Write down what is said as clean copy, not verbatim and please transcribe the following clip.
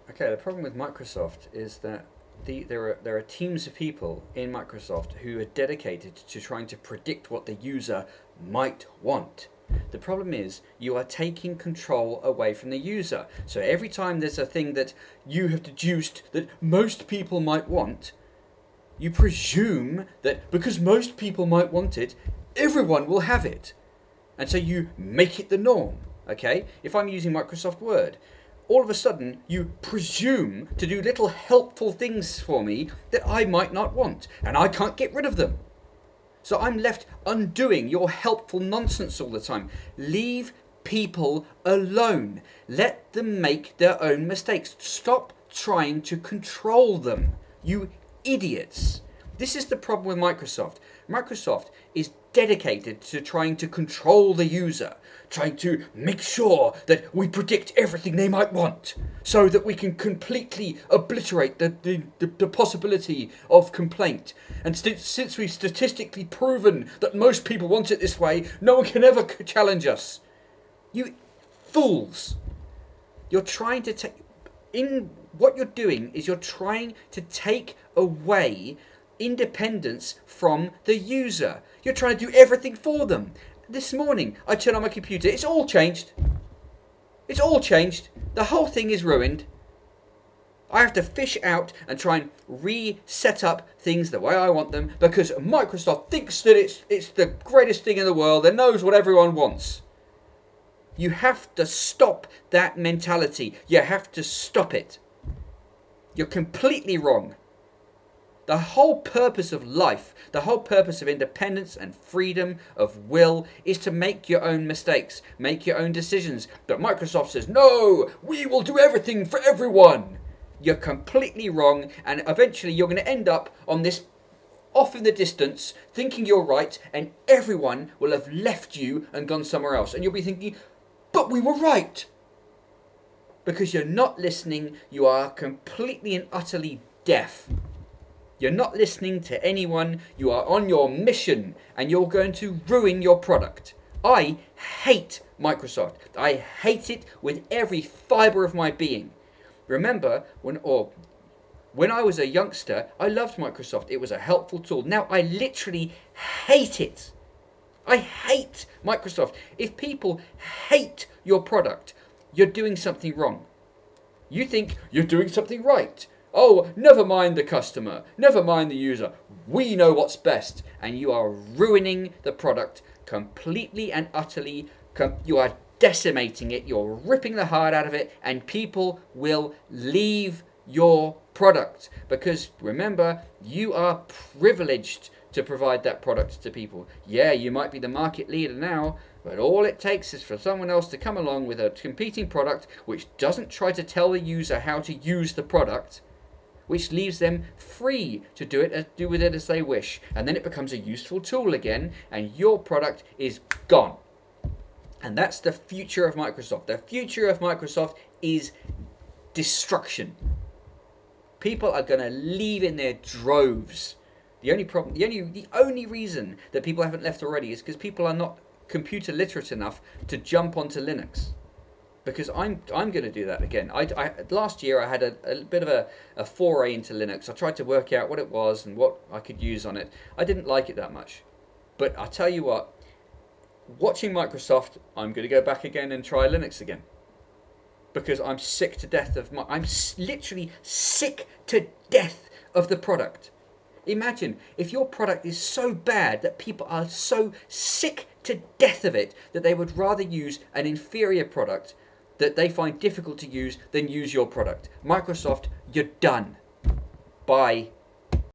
Okay, the problem with Microsoft is that there are teams of people in Microsoft who are dedicated to trying to predict what the user might want. The problem is you are taking control away from the user. So every time there's a thing that you have deduced that most people might want, you presume that because most people might want it, everyone will have it. And so you make it the norm. Okay? If I'm using Microsoft Word, all of a sudden you presume to do little helpful things for me that I might not want, and I can't get rid of them. So I'm left undoing your helpful nonsense all the time. Leave people alone. Let them make their own mistakes. Stop trying to control them. You idiots. This is the problem with Microsoft. Microsoft is dedicated to trying to control the user, trying to make sure that we predict everything they might want, so that we can completely obliterate the possibility of complaint. And since we've statistically proven that most people want it this way, no one can ever challenge us. You fools! You're trying to take... In what you're doing is you're trying to take away independence from the user. You're trying to do everything for them. This morning, I turned on my computer. It's all changed. It's all changed. The whole thing is ruined. I have to fish out and try and reset up things the way I want them because Microsoft thinks that it's the greatest thing in the world and knows what everyone wants. You have to stop that mentality. You have to stop it. You're completely wrong. The whole purpose of life, the whole purpose of independence and freedom of will is to make your own mistakes, make your own decisions. But Microsoft says, no, we will do everything for everyone. You're completely wrong, and eventually you're going to end up on this off in the distance, thinking you're right, and everyone will have left you and gone somewhere else. And you'll be thinking, but we were right. Because you're not listening, you are completely and utterly deaf. You're not listening to anyone, you are on your mission, and you're going to ruin your product. I hate Microsoft. I hate it with every fibre of my being. Remember, when I was a youngster, I loved Microsoft. It was a helpful tool. Now I literally hate it. I hate Microsoft. If people hate your product, you're doing something wrong. You think you're doing something right. Oh, never mind the customer, never mind the user. We know what's best, and you are ruining the product completely and utterly. You are decimating it, you're ripping the heart out of it, and people will leave your product. Because remember, you are privileged to provide that product to people. Yeah, you might be the market leader now, but all it takes is for someone else to come along with a competing product which doesn't try to tell the user how to use the product, which leaves them free to do with it as they wish. And then it becomes a useful tool again, and your product is gone. And that's the future of Microsoft. The future of Microsoft is destruction. People are going to leave in their droves. The only reason that people haven't left already is because people are not computer literate enough to jump onto Linux. Because I'm going to do that again. Last year I had a bit of a foray into Linux. I tried to work out what it was and what I could use on it. I didn't like it that much. But I tell you what, watching Microsoft, I'm going to go back again and try Linux again. Because I'm sick to death of I'm literally sick to death of the product. Imagine if your product is so bad that people are so sick to death of it that they would rather use an inferior product that they find difficult to use than use your product. Microsoft, you're done. Bye.